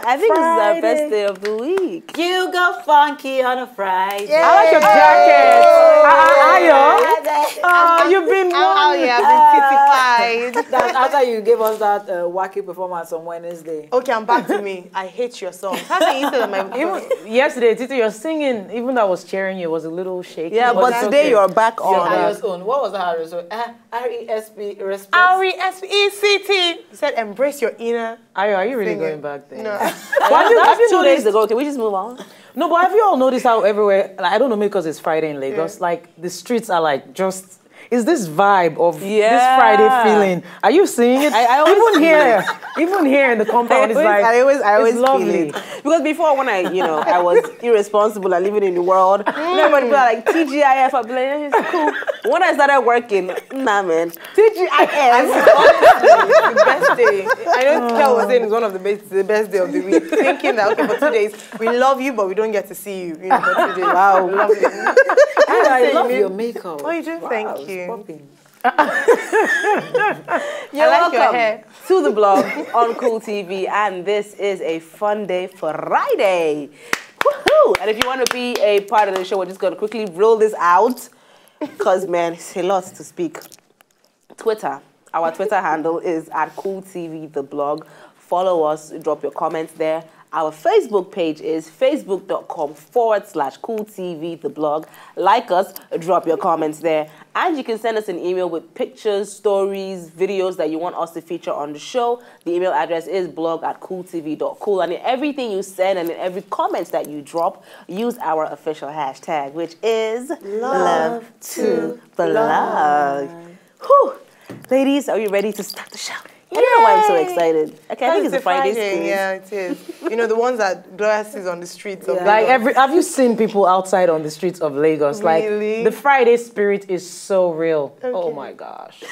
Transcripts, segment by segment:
I think this is our best day of the week. You go funky on a Friday. I like your jacket. Ayo. You've been I've been titified. That's after you gave us that wacky performance on Wednesday. Okay, I'm back to me. I hate your song. How can you say that my yesterday, Titi, your singing, even though I was cheering you, was a little shaky. Yeah, but today you're back on. Ayo's own. What was Ayo's own? R-E-S-P, respect. R-E-S-P-E-C-T. You said embrace your inner. Ayo, are you really singing. going back there? No. Have you 2 days noticed? ago. Can we just move on? No, but have you all noticed how everywhere, like, I don't know, maybe because it's Friday in Lagos, like the streets are like just, is this vibe of this Friday feeling? Are you seeing it? I always even here in the compound, it's like, I always it's lovely. feel it. Because before when I was irresponsible and living in the world, everybody be like TGIF, I'd be like, it's cool. When I started working, nah man, TGIF. The best day. I know Kel was saying it's one of the best day of the week. Thinking that, okay, for 2 days, we love you, but we don't get to see you. For 2 days. Wow. We love you. I love your makeup. Oh, you do? Wow, Thank it's you. popping. You're I like your welcome hair. to the blog on Cool TV, and this is a fun day Friday. Woohoo! And if you want to be a part of the show, we're just going to quickly roll this out because, man, it's a lot to speak. Twitter. Our Twitter handle is @CoolTV the blog. Follow us, drop your comments there. Our Facebook page is facebook.com/CoolTV the blog. Like us, drop your comments there. And you can send us an email with pictures, stories, videos that you want us to feature on the show. The email address is blog@cooltv.cool. And in everything you send and in every comment that you drop, use our official hashtag, which is Love to Blog. Whew. Ladies, are you ready to start the show? I don't know why I'm so excited. Okay, I think it's a Friday squeeze. Yeah, it is. You know, the ones that Gloria sees on the streets of Like Lagos. have you seen people outside on the streets of Lagos? Really? Like the Friday spirit is so real. Okay. Oh my gosh.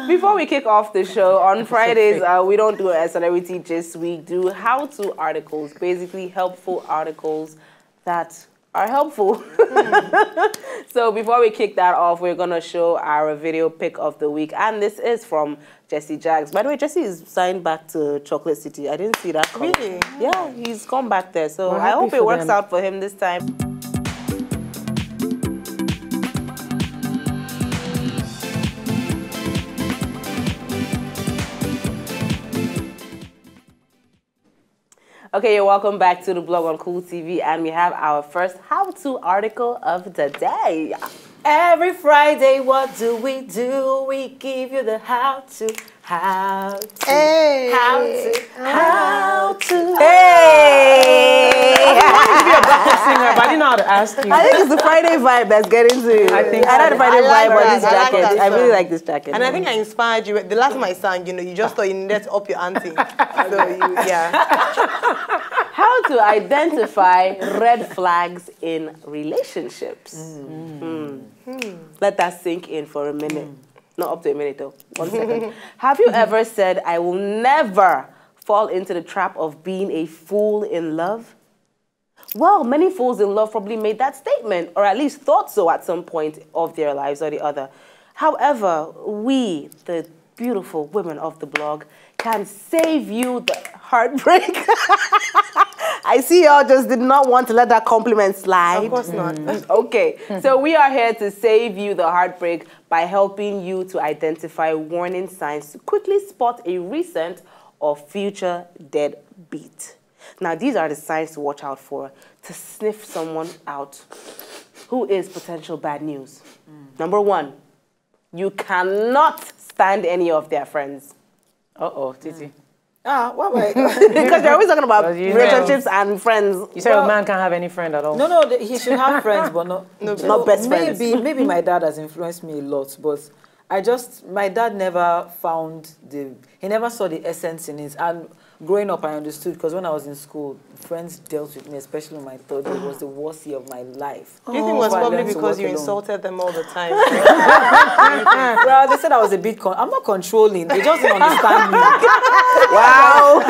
Before we kick off the show, on Fridays, we don't do a celebrity gist. We do how-to articles, basically helpful articles that are helpful. So before we kick that off, we're going to show our video pick of the week. And this is from Jesse Jags. By the way, Jesse is signed back to Chocolate City. I didn't see that coming. Really? Yeah, he's gone back there. So We're I hope happy it for works them. out for him this time. Okay, you're welcome back to the blog on Cool TV, and we have our first how-to article of the day. Every Friday, what do? We give you the how-to. Hey. How to. Hey! I wanted to be a backup singer, but I didn't know how to ask you. I think it's the Friday vibe that's getting to you. I think I like the Friday I like vibe on that. this I like jacket. that I really song. like this jacket. And I think I inspired you. The last time I sang, you just thought you needed to up your ante. So, How to identify red flags in relationships. Let that sink in for a minute. Not up to a minute though. 1 second. Have you ever said, I will never fall into the trap of being a fool in love? Well, many fools in love probably made that statement, or at least thought so at some point of their lives or the other. However, we, the beautiful women of the blog, can save you the heartbreak. I see y'all just did not want to let that compliment slide. Of course not. Okay, so we are here to save you the heartbreak by helping you to identify warning signs to quickly spot a recent or future deadbeat. Now, these are the signs to watch out for to sniff someone out who is potential bad news. Number 1, you cannot stand any of their friends. Uh-oh, Titi. What way? Because they're always talking about Well, you know. relationships and friends. You said a man can't have any friend at all. No, he should have friends, but not best friends. Maybe my dad has influenced me a lot, but my dad never he never saw the essence in it. And growing up, I understood, because when I was in school, friends dealt with me, especially in my third year. It was the worst year of my life. Do you think it was So I probably learned to because work you alone. insulted them all the time? Well, they said I was a bit I'm not controlling. They just didn't understand me. Wow.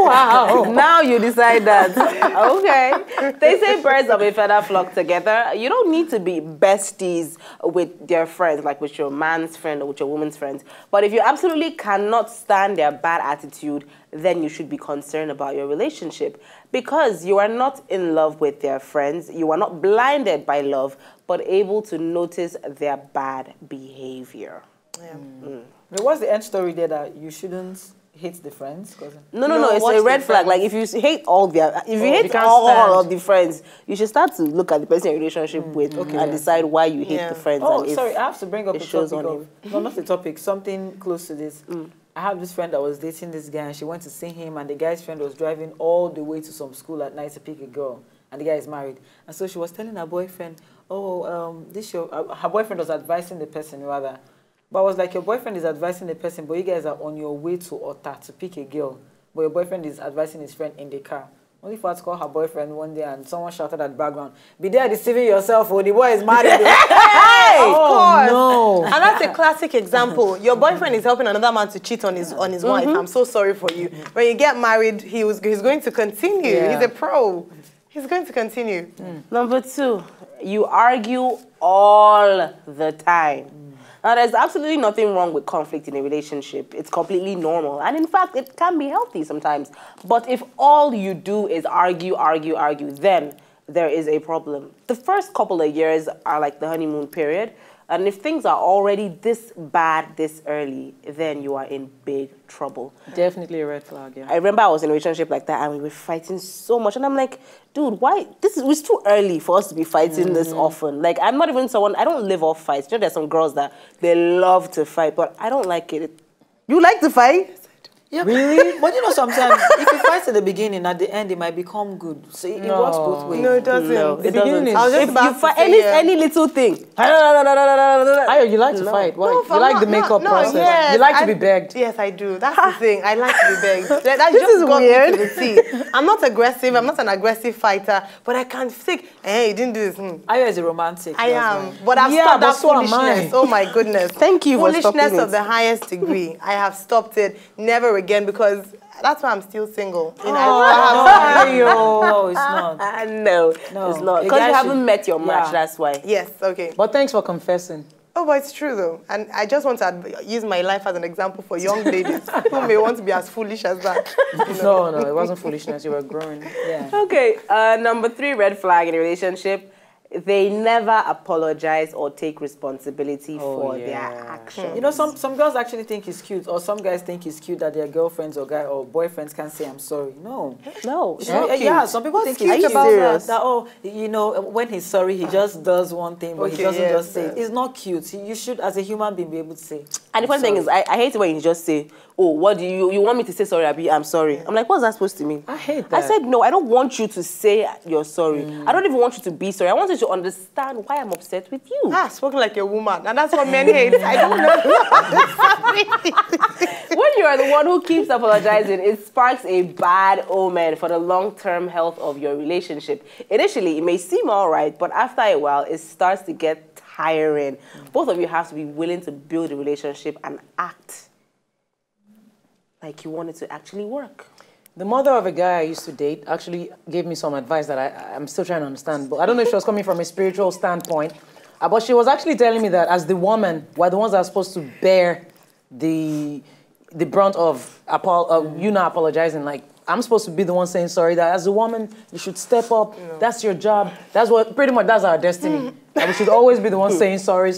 Wow. Now you decide that. Okay. They say birds of a feather flock together. You don't need to be besties with their friends, like with your man's friend or with your woman's friends. But if you absolutely cannot stand their bad attitude, then you should be concerned about your relationship, because you are not in love with their friends. You are not blinded by love, but able to notice their bad behavior. Yeah. What's the end story there that you shouldn't hate the friends? No, it's a red flag. Like if you hate all their, if you hate you all of the friends, you should start to look at the person in relationship with and decide why you hate the friends. Oh, and if sorry, I have to bring up a shows topic on of, no, not the topic, something close to this. I have this friend that was dating this guy, and she went to see him, and the guy's friend was driving all the way to some school at night to pick a girl, and the guy is married. And so she was telling her boyfriend, her boyfriend was advising the person rather. But I was like, your boyfriend is advising the person, but you guys are on your way to Ota to pick a girl. But your boyfriend is advising his friend in the car. Only for her to call her boyfriend one day and someone shouted at the background, be there deceiving yourself, or the boy is married. Hey, of course. No. And that's a classic example. Your boyfriend is helping another man to cheat on his wife. I'm so sorry for you. When you get married, he's going to continue. Yeah. He's a pro. He's going to continue. Number 2, you argue all the time. Now, there's absolutely nothing wrong with conflict in a relationship. It's completely normal. And in fact, it can be healthy sometimes. But if all you do is argue, then there is a problem. The first couple of years are like the honeymoon period. And if things are already this bad this early, then you are in big trouble. Definitely a red flag, yeah. I remember I was in a relationship like that and we were fighting so much. And I'm like, dude, why? It's too early for us to be fighting this often. Like, I'm not even someone, I don't live off fights. You know, there's some girls that they love to fight, but I don't like it. You like to fight? Yeah, really? But you know, sometimes if you fight at the beginning, at the end, it might become good. So it works both ways. No, it doesn't. No, it doesn't. I was just If about you to fight say, any little thing. Ayo, you like to fight. Why? You like the makeup process. Yes, you like to be begged. Yes, I do. That's the thing. I like to be begged. That This just is got weird. me to the T. I'm not aggressive. I'm not an aggressive fighter. But I can think, hey, you didn't do this. Ayo is a romantic. I that's am. why. But I've Yeah, stopped but that so am I. foolishness. Oh, my goodness. Thank you for stopping Foolishness it. of the highest degree. I have stopped it. Never again, because that's why I'm still single. You know, No, it's not. No, it's not. A Because guy you haven't should- met your match, yeah. that's why. Yes, okay. But thanks for confessing. Oh, but it's true though. And I just want to use my life as an example for young ladies who may want to be as foolish as that. You know? No, it wasn't foolishness. You were growing. Yeah. Okay, number 3 red flag in a relationship. They never apologize or take responsibility for their actions. You know, some girls actually think it's cute, or some guys think it's cute that their girlfriends or boyfriends can say, I'm sorry. No. No, it's not cute. Yeah, some people think cute it's cute about that? that, oh, you know, when he's sorry, he just does one thing, but he doesn't yes, just say it. yes. It's not cute. You should, as a human being, be able to say. And the funny thing is, I hate it when you just say, oh, what do you want me to say sorry, Abi? I'm sorry. I'm like, what's that supposed to mean? I hate I that. said, no, I don't want you to say you're sorry. I don't even want you to be sorry. I want you to understand why I'm upset with you. Spoken like a woman. And that's what men hate. I don't know. When you are the one who keeps apologizing, it sparks a bad omen for the long-term health of your relationship. Initially, it may seem all right, but after a while, it starts to get tiring. Both of you have to be willing to build a relationship and act like you want it to actually work. The mother of a guy I used to date actually gave me some advice that I'm still trying to understand. But I don't know if she was coming from a spiritual standpoint. But she was actually telling me that as the woman, we're the ones that are supposed to bear the brunt of you not apologizing. Like, I'm supposed to be the one saying sorry. That as a woman, you should step up. No. That's your job. That's our destiny. That we should always be the one saying sorry.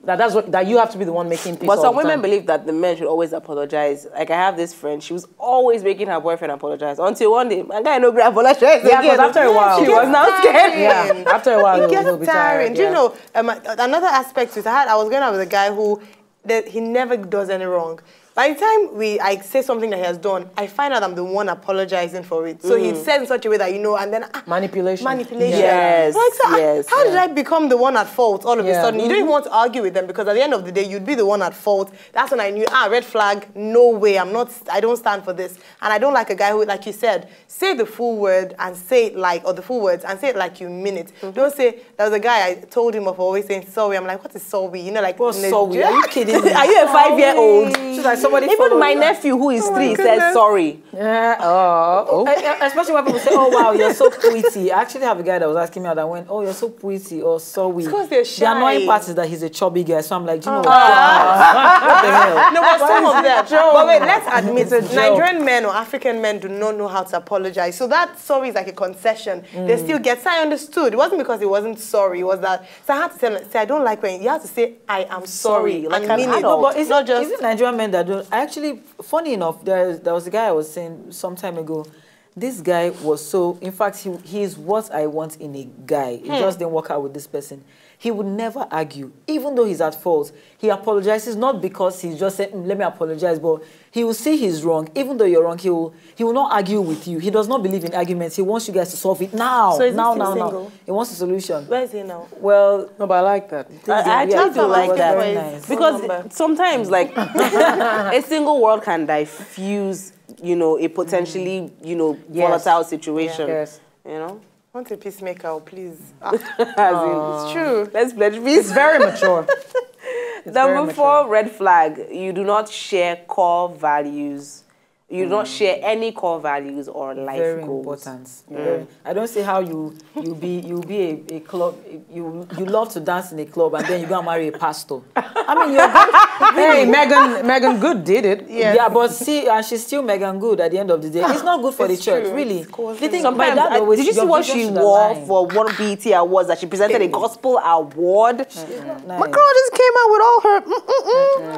That you have to be the one making peace. But some all the women time. believe that the men should always apologize. Like, I have this friend, she was always making her boyfriend apologize. Until one day, my guy no great apologize. Yeah, because after a while, she was now scared. Yeah, after a while, It he'll be gets tiring. tired. Do you know, another aspect to it, I was going out with a guy who, he never does any wrong. By the time I say something that he has done, I find out I'm the one apologizing for it. So he says in such a way that, you know, and then... Manipulation. Yes, Like, so yes. how did I become the one at fault all of a Yeah. sudden? You don't even want to argue with them because at the end of the day, you'd be the one at fault. That's when I knew, red flag, no way, I don't stand for this. And I don't like a guy who, like you said, say the full word and say it like, or the full words and say it like you mean it. Don't say, there was a guy, I told him of always saying sorry. I'm like, what is sorry? You know, like... What's sorry? Are you kidding me? Are you a 5-year-old? She's like, somebody Even follow my you. nephew who is 3 goodness. says sorry. Especially when people say, "Oh wow, you're so pretty." I actually have a guy that was asking me out that went, "Oh, you're so pretty," or "So weak." Because they're shy. The annoying part is that he's a chubby guy, so I'm like, do you know what? What the hell? No, but some of them. But wait, let's admit It's a Nigerian men or African men do not know how to apologize. So that sorry is like a concession. They still get. So I understood. It wasn't because he wasn't sorry. It was that. So I had to tell him, say, I don't like when you have to say, I am sorry. Like and an mean it. adult. No, but is not it just. Nigerian men that don't? Actually, funny enough, there was a guy I was saying some time ago. This guy was so. In fact, he is what I want in a guy. It just didn't work out with this person. He would never argue, even though he's at fault. He apologizes not because he's just saying, "Let me apologize," but he will see he's wrong. Even though you're wrong, he will not argue with you. He does not believe in arguments. He wants you guys to solve it now. So is he now. still single? He wants a solution. Where is he now? Well, No, but I like that. I actually do like that. Very nice. Because Remember. sometimes, like, a single world can diffuse, a potentially, Yes. volatile situation. Yes. You know? I want a peacemaker, oh, please. As in, It's true. let's pledge peace. It's very mature. It's very Number 4, red flag. You do not share core values. You do not share any core values or life Very goals. important. Very- I don't see how you be a club. You love to dance in a club and then you go and marry a pastor. I mean, you're good. Hey, Megan Good did it. Yes. Yeah, but see, and she's still Megan Good at the end of the day. It's not good for the It's church, true. really. It's causing- The thing, Sometimes, my dad always, did you see your what vision she should wore align. for one BET Awards? That she presented a gospel award. Nice. My girl just came out with all her.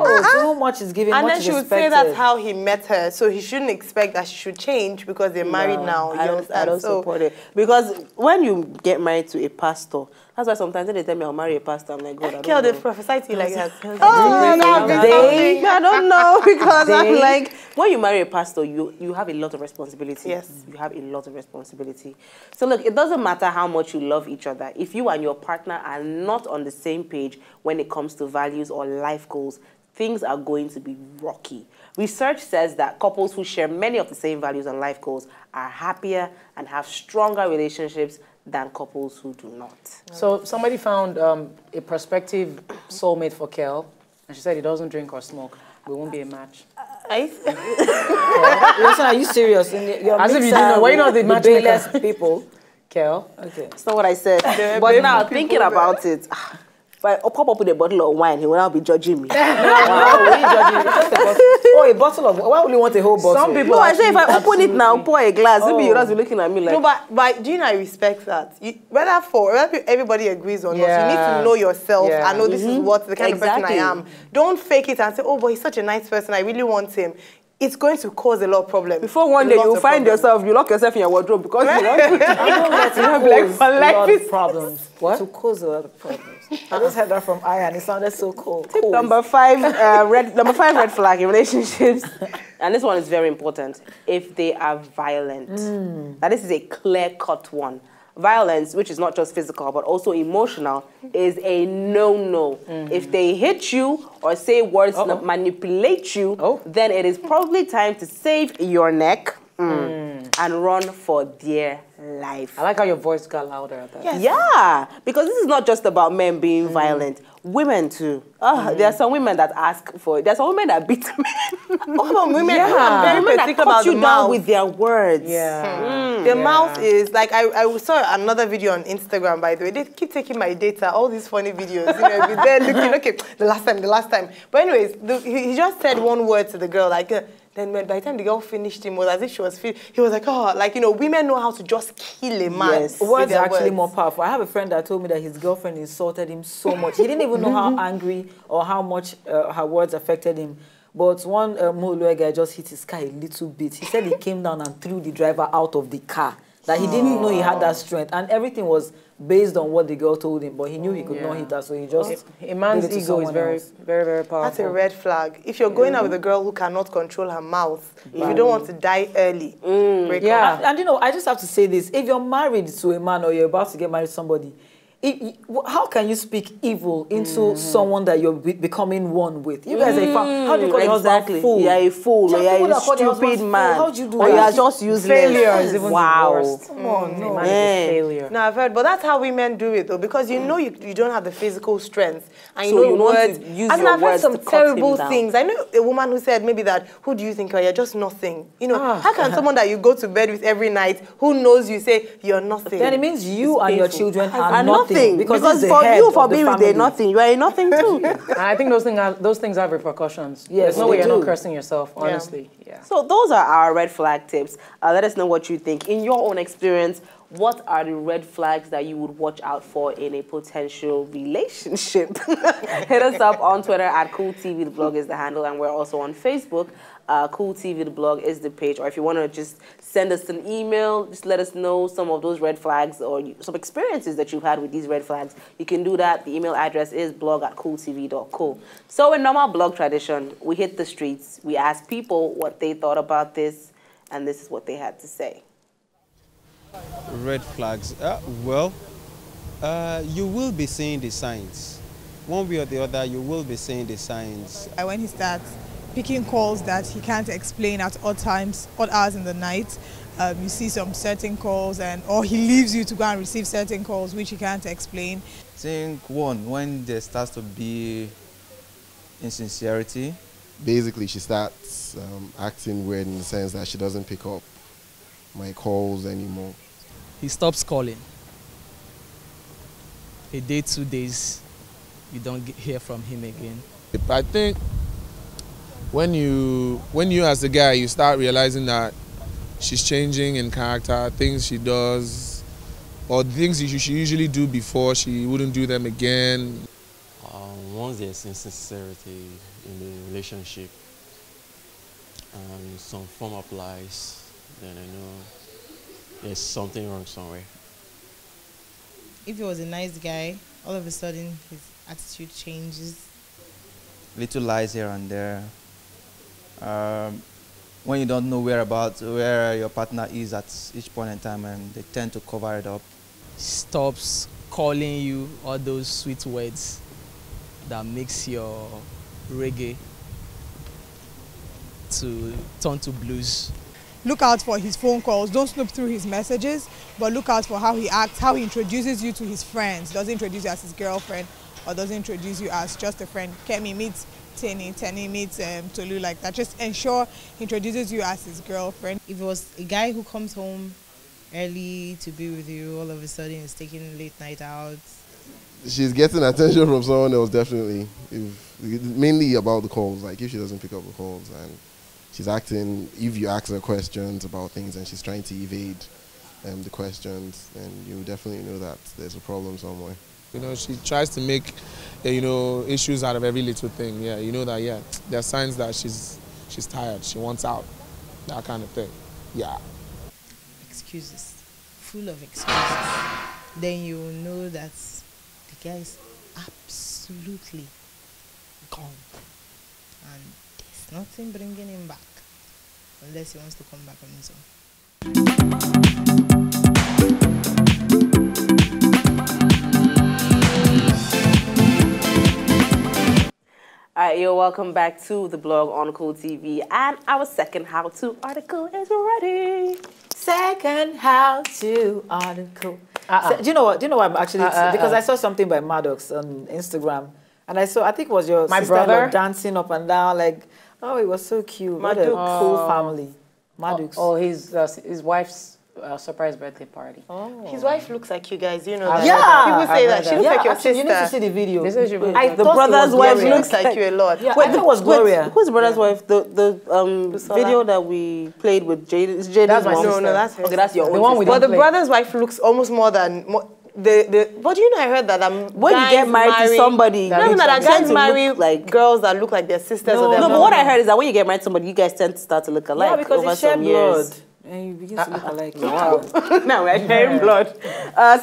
Oh, too much is given, And much then is she would say expected. that's how he met her. So he shouldn't expect that she should change because they're married now. You I understand? don't So support it. Because when you get married to a pastor, that's why sometimes when they tell me I'll marry a pastor, I'm like, God, I don't Kill know. the prophesy to you like that. Oh, They- I don't know because I'm like, when you marry a pastor, you have a lot of responsibility. Yes. You have a lot of responsibility. So look, it doesn't matter how much you love each other. If you and your partner are not on the same page when it comes to values or life goals, things are going to be rocky. Research says that couples who share many of the same values and life goals are happier and have stronger relationships than couples who do not. So somebody found a prospective soulmate for Kel, and she said he doesn't drink or smoke. We won't be a match. Listen, are you serious? You're As if you didn't know. Why not the matchmaker? bayless people? Kel? Okay. That's not what I said. But now, thinking about it, if I pop up with a bottle of wine, he will now be judging me. Wow, what are you judging? Just a bottle. Oh, a bottle of. Why would you want a whole bottle? Some people No, I say if I actually open it now, absolutely- pour a glass, maybe you'll just be looking at me like, No, but do you know I respect that? Whether everybody agrees or not, you need Yeah. to know yourself Yeah. and know this is what the kind of person I Exactly. am. Don't fake it and say, oh, but he's such a nice person, I really want him. It's going to cause a lot of problems. before one day Lots you of find problems. yourself, you lock yourself in your wardrobe because you don't. I don't let it have, cause like, a life lot is- of problems. What? To cause a lot of problems. I just heard that from Aya and it sounded so cool. Number 5, number 5 red flag in relationships, and this one is very important. If they are violent, now this is a clear-cut one. Violence, which is not just physical but also emotional, is a no-no. If they hit you or say words that manipulate you, then it is probably time to save your neck and run for dear life. I like how your voice got louder at that. Yes. Yeah, because this is not just about men being violent. Women too. There are some women that ask for it. There are some women that beat men. What about women? Yeah, I'm very women that particular cut about you the down mouth. with their words. Yeah. The mouth is like I saw another video on Instagram, by the way. They keep taking my data, all these funny videos. You know, be there looking, okay, the last time. But anyways, he just said one word to the girl, like. Then by the time the girl finished him, it was as if she was he was like, oh, like, you know, women know how to just kill a man. Yes. with Words their are actually words. more powerful. I have a friend that told me that his girlfriend insulted him so much. He didn't even know how angry or how much her words affected him. But one Moluwe guy just hit his car a little bit. He said he came down and threw the driver out of the car. That he didn't know he had that strength. And everything was based on what the girl told him. But he knew he could not hit her, so he just... A man's did it to ego is someone very, else. very, very powerful. That's a red flag. If you're going out with a girl who cannot control her mouth, if you don't want to die early, break up. And you know, I just have to say this. If you're married to a man or you're about to get married to somebody, how can you speak evil into someone that you're becoming one with? You guys are how do you call your husband fool? You're a fool, or you're a stupid man, how do you do or that? you're just useless. Failure is even the wow. worst. Come on, no. Man is a failure. No, I've heard, but that's how women do it though, because you know you don't have the physical strength, and So you you know want words. to use I mean, your I've heard words some to cut terrible him down. things. I know a woman who said maybe that, who do you think you are? You're just nothing. You know, how can someone that you go to bed with every night, who knows you, say you're nothing? Then it means you and your children are And nothing. because he's the for head you, for of the being with family. a nothing, you are a nothing too. And I think those things have repercussions. Yes, There's no they way you're not do. cursing yourself, honestly. Yeah. So those are our red flag tips. Let us know what you think. In your own experience, what are the red flags that you would watch out for in a potential relationship? Hit us up on Twitter at CoolTV. The blog is the handle, and we're also on Facebook. CoolTV, the blog is the page. Or if you want to just send us an email, just let us know some of those red flags or some experiences that you've had with these red flags. You can do that. The email address is blog@cooltv.co. So in normal blog tradition, we hit the streets. We ask people what they thought about this, and this is what they had to say. Red flags. You will be seeing the signs. One way or the other, you will be seeing the signs. When he starts picking calls that he can't explain at odd times, odd hours in the night, you see some certain calls, or he leaves you to go and receive certain calls which he can't explain. I think when there starts to be insincerity. Basically, she starts acting weird in the sense that she doesn't pick up my calls anymore. He stops calling. A day, 2 days, you don't hear from him again. I think when you as a guy, you start realizing that she's changing in character, things she does, or things she usually do before, she wouldn't do them again. Once there's insincerity in the relationship and some form applies, then I know there's something wrong somewhere. If he was a nice guy, all of a sudden his attitude changes. Little lies here and there. When you don't know where your partner is at each point in time, and they tend to cover it up. Stops calling you all those sweet words that makes your reggae to turn to blues. Look out for his phone calls. Don't snoop through his messages, but look out for how he acts, how he introduces you to his friends. Does he introduce you as his girlfriend, or does he introduce you as just a friend? Kemi meets Tenny, Tenny meets Tolu, like that. Just ensure he introduces you as his girlfriend. If it was a guy who comes home early to be with you, all of a sudden is taking late night out. She's getting attention from someone else, definitely. Mainly about the calls, like if she doesn't pick up the calls, and she's acting, if you ask her questions about things and she's trying to evade the questions, then you definitely know that there's a problem somewhere. You know, she tries to make, issues out of every little thing. Yeah, you know that. Yeah, there are signs that she's tired. She wants out, that kind of thing. Yeah. Excuses, full of excuses. Then you will know that the guy is absolutely gone, and there's nothing bringing him back unless he wants to come back on his own. All right, you're welcome back to the blog on Cool TV, and our second how-to article is ready. Second how-to article. So, do you know what? I'm actually because I saw something by Maddox on Instagram, and I think it was your My sister-in-law brother dancing up and down, like, oh, it was so cute. What a cool family. Maddox. Oh, his wife's surprise birthday party. Oh. His wife looks like you guys, you know. Yeah. People say that. She looks like your sister. You need to see the video. This is your I The brother's wife looks like you a lot. Yeah, I thought it was Gloria. Who's the brother's wife? The video that we played with Jade. Is Jade? That's my sister. No, that's her. Okay, that's your The own one sister. we But don't the play. brother's wife looks almost more than but you know, I heard that when you get married to somebody, that tend guys to marry look like girls that look like their sisters. or their no, but mom. what I heard is that when you get married to somebody, you guys tend to start to look alike Yeah, because over they share some blood. years. And you begin to look alike. Wow. Now we're sharing blood.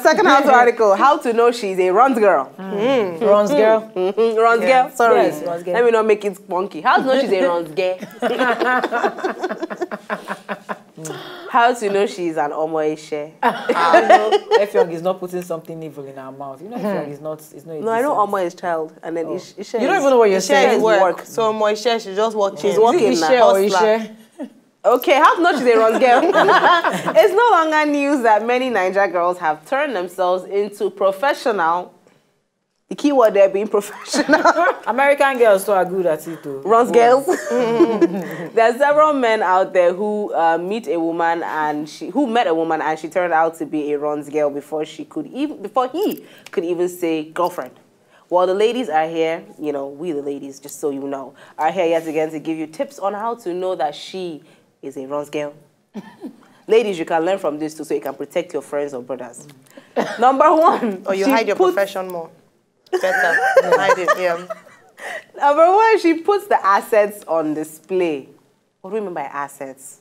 Second how-to article: How to know she's a runs girl. Ron's girl. Runs girl. Sorry, Yes, runs girl. let me not make it funky. How to know she's a runs girl? How to know she's an Omoishe? Effiong is not putting something evil in her mouth. You know, Effiong is not. It's not. No, I know Omo is child, and then Ishe. You don't even know what you're saying. Is work. So Moishe, she's just working. She's working now. Okay, how to know she's a Ron's girl? It's no longer news that many Niger girls have turned themselves into professional. The key word there being professional. American girls too are good at it too. Ron's girls. There are several men out there who met a woman and she turned out to be a Ron's girl before he could even say girlfriend. While the ladies are here, you know, we the ladies, just so you know, are here yet again to give you tips on how to know that she is a Ron's girl. Ladies, you can learn from this too, so you can protect your friends or brothers. Number one. Or you hide your profession more. Better. Hide it, yeah. Number one, she puts the assets on display. What do we mean by assets?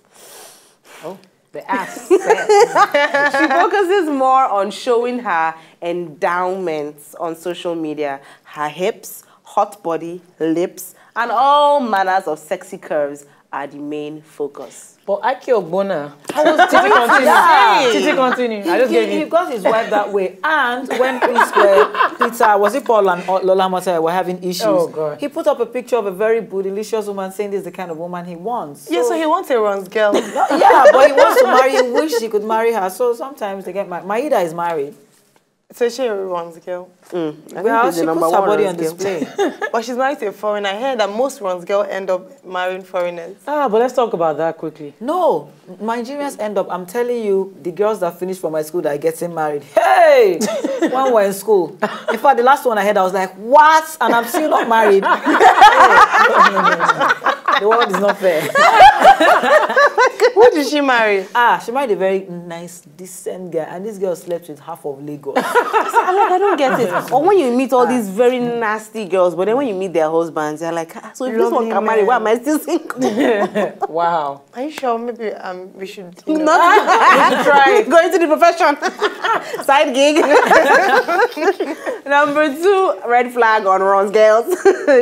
Oh, the assets. She focuses more on showing her endowments on social media. Her hips, hot body, lips, and all manners of sexy curves are the main focus. But Ike Ogbonna, Titi continue. I just gave you. He got his wife that way. And when Peter, was it Paul and Lola Mota were having issues, he put up a picture of a very bootylicious woman saying this is the kind of woman he wants. Yeah, so he wants a Ron's girl. Yeah, but he wants to marry, he wish he could marry her. So sometimes they get married. Maida is married. So she a Ron's girl. Well, she puts her body on display. But she's married to a foreigner. I heard that most Ron's girls end up marrying foreigners. But let's talk about that quickly. No, Nigerians end up, I'm telling you, the girls that finished from my school that are getting married. Hey! When we're in school. In fact, the last one I heard, I was like, what? And I'm still not married. No. The world is not fair. Who did she marry? She married a very nice, decent guy. And this girl slept with half of Lagos. I don't get it. Or when you meet all these very nasty girls, but then when you meet their husbands, you're like, so if this one can marry, why am I still single? Wow. Are you sure? Maybe we should not try go into the profession. Side gig. Number 2, red flag on Ron's girls.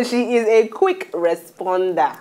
She is a quick responder.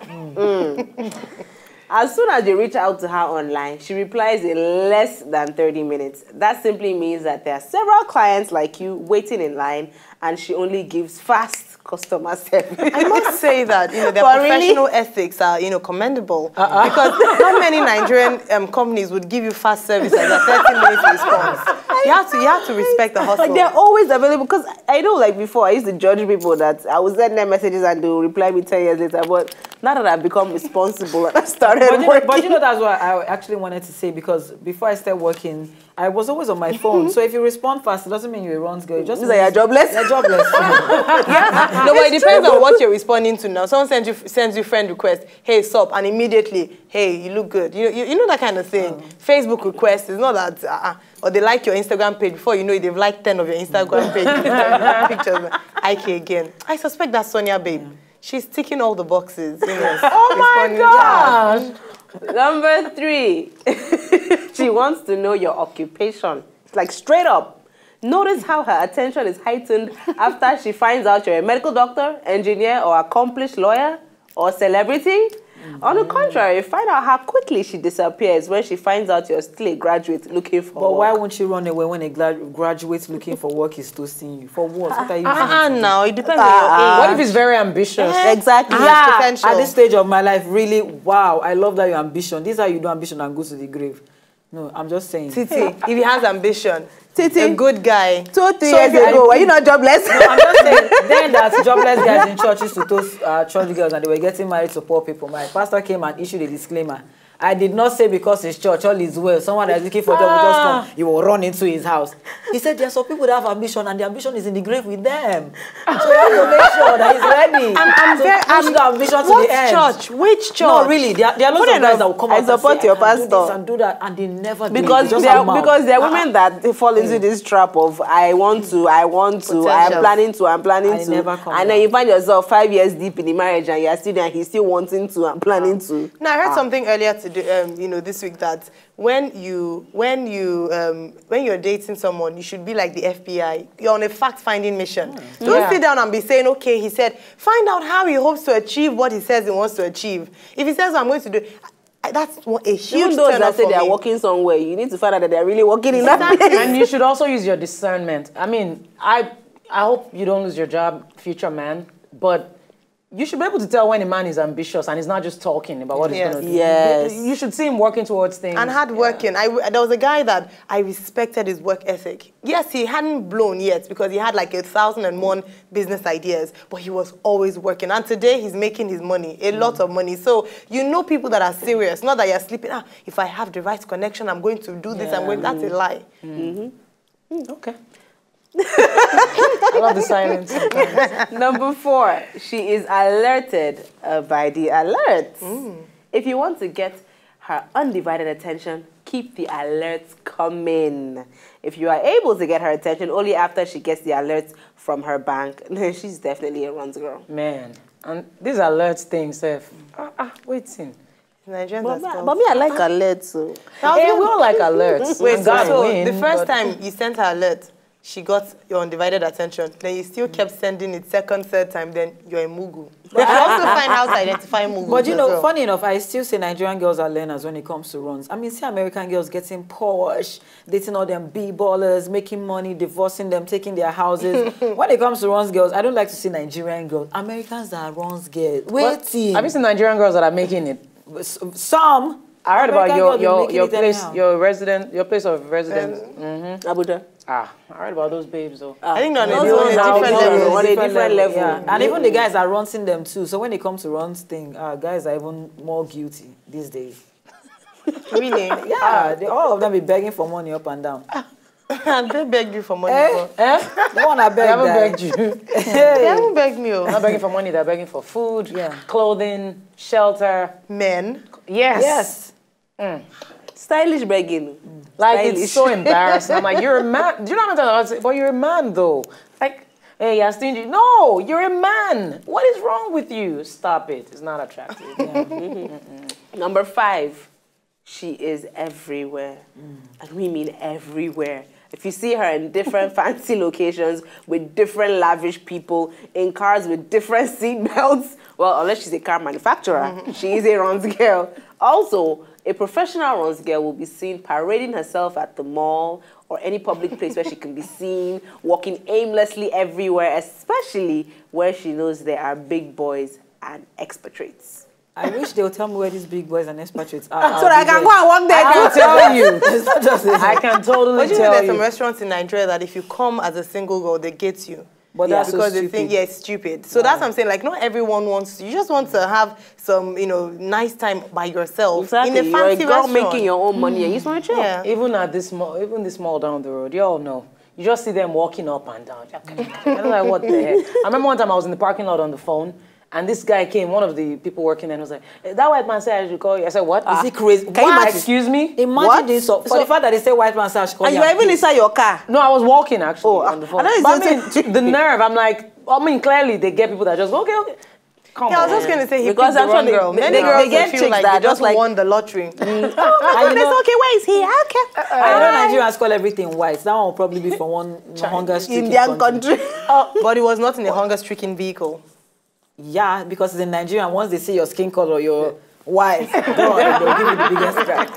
As soon as you reach out to her online, she replies in less than 30 minutes. That simply means that there are several clients like you waiting in line, and she only gives fast customer service. I must say that their professional ethics are commendable because not many Nigerian companies would give you fast service as a 30-minute response. You have to respect the hustle. Like they're always available because I know, like before, I used to judge people that I would send them messages and they will reply me 10 years later. But now that I've become responsible and I started working. But that's what I actually wanted to say, because before I started working, I was always on my phone. So if you respond fast, it doesn't mean you're a Ron's girl. It just means you're jobless. You're jobless. No, but it depends on what you're responding to now. Someone sends you friend request, hey, sup, and immediately, hey, you look good. You know that kind of thing. Facebook request is not that, or they like your Instagram page. Before you know it, they've liked 10 of your Instagram page pictures. Ike again. I suspect that's Sonia, babe. She's ticking all the boxes. Oh my gosh. Number 3, she wants to know your occupation. Like straight up. Notice how her attention is heightened after she finds out you're a medical doctor, engineer, or accomplished lawyer, or celebrity. On the contrary, find out how quickly she disappears when she finds out you're still a graduate looking for work. But why won't you run away when a graduate looking for work is toasting you? For what? What are you doing? No, it depends on your age. What if it's very ambitious? Exactly. Potential. At this stage of my life, really, wow, I love that your ambition. This is how you do ambition and go to the grave. No, I'm just saying. Titi, if he has ambition, Titi, a good guy. 2-3 years ago, were you not jobless? No, I'm just saying, then that jobless guys in church used to toast church girls and they were getting married to poor people. My pastor came and issued a disclaimer. I did not say because it's church, all is well. Someone that is looking for a job will just come, you will run into his house. He said there are some people that have ambition and the ambition is in the grave with them. So you have to make sure that he's ready. I'm push the ambition to the end. Church? Which church? No, really. There are lots of guys that will come out and support your pastor. do this and do that, and they never do it. Because there are women that fall into this trap of I am planning to. And then you find yourself 5 years deep in the marriage and you're still there and he's still wanting to and planning to. Now I heard something earlier this week that when you're dating someone, you should be like the FBI. You're on a fact-finding mission. Don't sit down and be saying, okay, he said, find out how he hopes to achieve what he says he wants to achieve. If he says, I'm going to do, That's a huge Even those turn that off say for they are me. working somewhere, you need to find out that they're really working in that Exactly. place. And you should also use your discernment. I mean, I hope you don't lose your job, future man, but you should be able to tell when a man is ambitious and he's not just talking about what he's Yes. going to do. Yes. You should see him working towards things. And hardworking. There was a guy that I respected his work ethic. Yes, he hadn't blown yet because he had like 1,001 business ideas, but he was always working. And today he's making his money, a lot of money. So you know people that are serious, not that you're sleeping. If I have the right connection, I'm going to do this. That's a lie. Okay. I love the silence sometimes. Number 4, she is alerted by the alert. If you want to get her undivided attention, keep the alerts coming. If you are able to get her attention only after she gets the alerts from her bank, then she's definitely a runs girl. Man, and these alerts things, waiting. Nigerians are But me, I like alerts. So. Hey, we all like alerts. Wait, And God so win, the first but- time you sent her alert, she got your undivided attention. Then you still kept sending it second, third time, then you're a mugu. But I also find how to identify mugu. But you know, funny enough, I still say Nigerian girls are learners when it comes to runs. I mean, see American girls getting posh, dating all them B-ballers, making money, divorcing them, taking their houses. When it comes to runs girls, I don't like to see Nigerian girls. Americans are runs girls. Waiting. Have you seen Nigerian girls that are making it? Some. I heard American about girls be your making it place, anyhow. your place of residence. Abuja. I heard about those babes though. I think on a on a different different level. level. Yeah. And even the guys are running them too. So when it comes to runs thing, guys are even more guilty these days. Really? Yeah, all of them be begging for money up and down. And they begged you for money. No one I They beg haven't that. begged you. They haven't begged me. They're not begging for money, they're begging for food, clothing, shelter. Men. Yes. Stylish begging. Like, Stylish. it's so embarrassing. I'm like, you're a man. Do you know what I'm saying? But you're a man, though. Like, hey, you're stingy. No, you're a man. What is wrong with you? Stop it. It's not attractive. Number 5, she is everywhere. And we mean everywhere. If you see her in different fancy locations with different lavish people, in cars with different seat belts, well, unless she's a car manufacturer, she is a runs girl. Also, a professional runs girl will be seen parading herself at the mall or any public place where she can be seen, walking aimlessly everywhere, especially where she knows there are big boys and expatriates. I wish they would tell me where these big boys and expatriates are. So that I can go and walk there. I can tell you. It's not just I can totally But you know tell there's some you. restaurants in Nigeria that if you come as a single girl, they get you. But that's so because they stupid. think, it's stupid. So that's what I'm saying. Like, not everyone wants to. You just want to have some, nice time by yourself Exactly. in a You're a fancy girl restaurant. making your own money and you just want to chill. Yeah. Even at this mall, even this mall down the road, you all know. You just see them walking up and down. I'm like, what the heck? I remember one time I was in the parking lot on the phone, and this guy came, one of the people working there, and was like, that white man said I should call you. I said, what? Is he crazy? Can you imagine? Excuse me? Imagine this. For the fact that they say white man sash, And you are even inside your car. No, I was walking actually on the phone. I know But it's I mean, the nerve, I'm like, clearly they get people that just go, okay. Come Yeah, I on. was just going to say he Because picked the wrong actually, girl. they- Many they girls get will feel chicks like that they just like- won the lottery. Oh my goodness, okay, where is he? Okay. I know Nigerians call everything white. That one will probably be from one hunger-stricken Indian country. But it was not in a hunger-stricken vehicle. Yeah, because it's in Nigeria, once they see your skin color, you're white, God, they'll give you the biggest strike.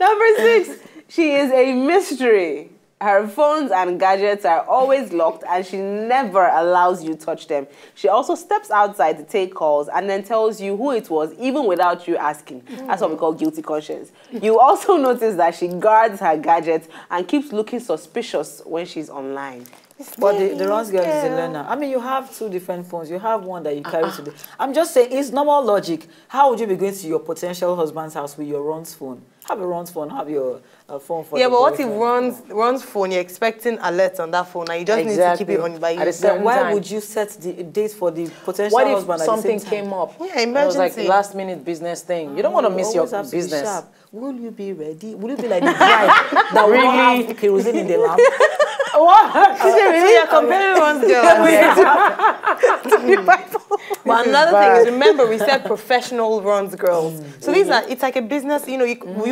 Number 6, she is a mystery. Her phones and gadgets are always locked and she never allows you touch them. She also steps outside to take calls and then tells you who it was even without you asking. That's what we call guilty conscience. You also notice that she guards her gadgets and keeps looking suspicious when she's online. But the runs girl is a learner. I mean, you have 2 different phones. You have one that you carry to the... I'm just saying, it's normal logic. How would you be going to your potential husband's house with your runs phone? Have a runs phone, have your phone for Yeah, the but what if boyfriend. runs phone, you're expecting alerts on that phone and you just need to keep it on by you? At a Then certain why time. would you set the date for the potential What if husband something at the same time? came up? Yeah, It was like emergency. last minute business thing. You don't want to miss your always have to be business. sharp. Will you be ready? Will you be like the bride that will not have kerosene in the lamp? What? So you're comparing runs girl But another thing is, remember, we said professional runs girls. So these are, it's like a business, you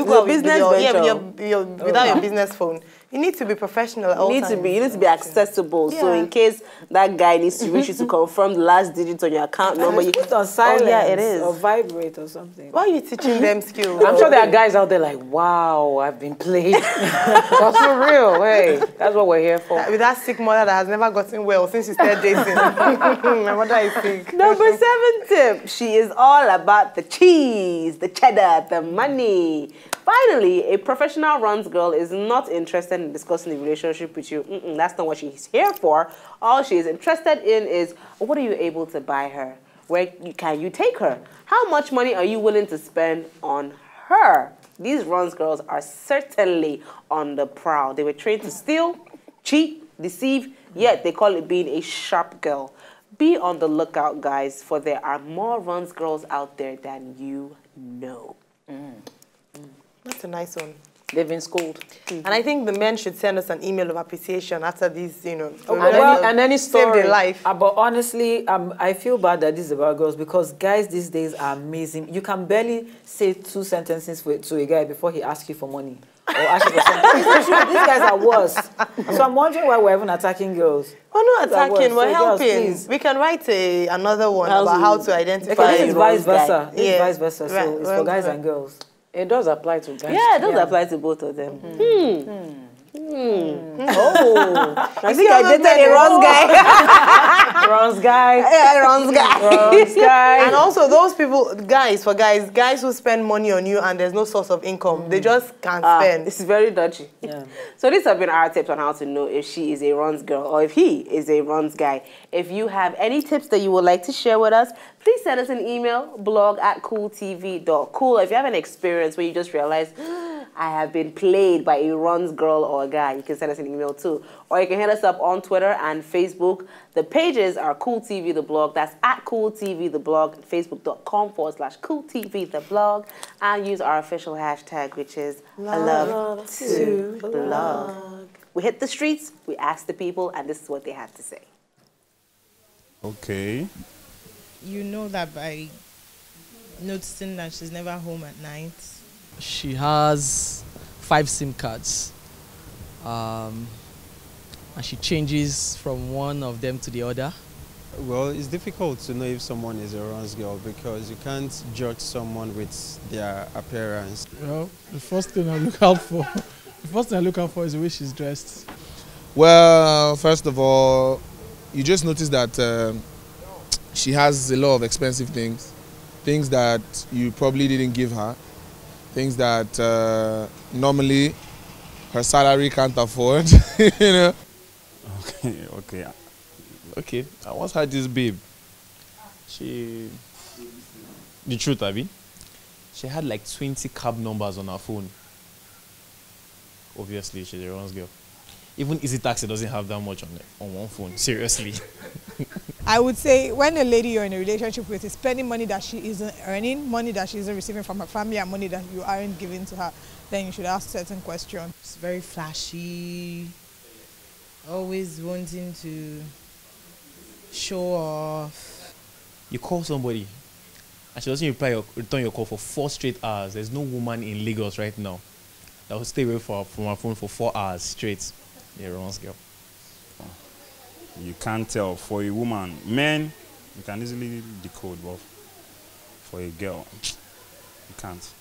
go business with venture. without your business phone. You need to be professional at all You times. need to be accessible. So in case that guy needs to reach you to confirm the last digit on your account number, you put on silence yeah, it is. or vibrate or something. Why are you teaching them skills? I'm sure there are guys out there like, wow, I've been played. That's for real. Hey, that's what we're here for. With that sick mother that has never gotten well since she started dating. My mother is sick. Number 7 tip. She is all about the cheese, the cheddar, the money. Finally, a professional runs girl is not interested in discussing the relationship with you. That's not what she's here for. All she is interested in is, what are you able to buy her? Where can you take her? How much money are you willing to spend on her? These runs girls are certainly on the prowl. They were trained to steal, cheat, deceive, yet they call it being a sharp girl. Be on the lookout, guys, for there are more runs girls out there than you know. That's a nice one. They've been schooled. And I think the men should send us an email of appreciation after this, you know. And any story. Save their life. But honestly, I feel bad that this is about girls because guys these days are amazing. You can barely say 2 sentences to a guy before he asks you for money. Or ask you for something. These guys are worse. So I'm wondering why we're even attacking girls. We're not attacking, we're helping. Girls, we can write another one about how to identify. Because this is vice versa. This is Yeah. vice versa. So it's for guys and girls. It does apply to guys. Yeah, it does apply to both of them. Oh. I think I dated a runs guy. Runs guy. Yeah, runs guy. Runs guy. And also those people, guys who spend money on you and there's no source of income, they just can't spend. It's very dodgy. Yeah. So these have been our tips on how to know if she is a runs girl or if he is a runs guy. If you have any tips that you would like to share with us, please send us an email, blog@cooltv.cool. If you have an experience where you just realize, I have been played by a runs girl or a guy, you can send us an email too. Or you can hit us up on Twitter and Facebook. The pages are Cool TV The Blog. That's @CoolTV The Blog, facebook.com/CoolTV The Blog. And use our official hashtag, which is #LoveToBlog. We hit the streets, we ask the people, and this is what they have to say. Okay. You know that by noticing that she's never home at night. She has 5 SIM cards. And she changes from one of them to the other. Well, it's difficult to know if someone is a runs girl because you can't judge someone with their appearance. Well, the first thing I look out for, is the way she's dressed. Well, first of all, you just notice that she has a lot of expensive things that you probably didn't give her, things that normally her salary can't afford, you know. Okay. I once had this babe. The truth, Abby, she had like 20 cab numbers on her phone. Obviously, she's a runs girl. Even Easy Taxi doesn't have that much on one phone. Seriously. I would say when a lady you're in a relationship with is spending money that she isn't earning, money that she isn't receiving from her family, and money that you aren't giving to her, then you should ask certain questions. She's very flashy, always wanting to show off. You call somebody and she doesn't return your call for 4 straight hours. There's no woman in Lagos right now that will stay away from her phone for 4 hours straight. Yeah, runs girl. You can't tell. For a woman, men, you can easily decode, but for a girl, you can't.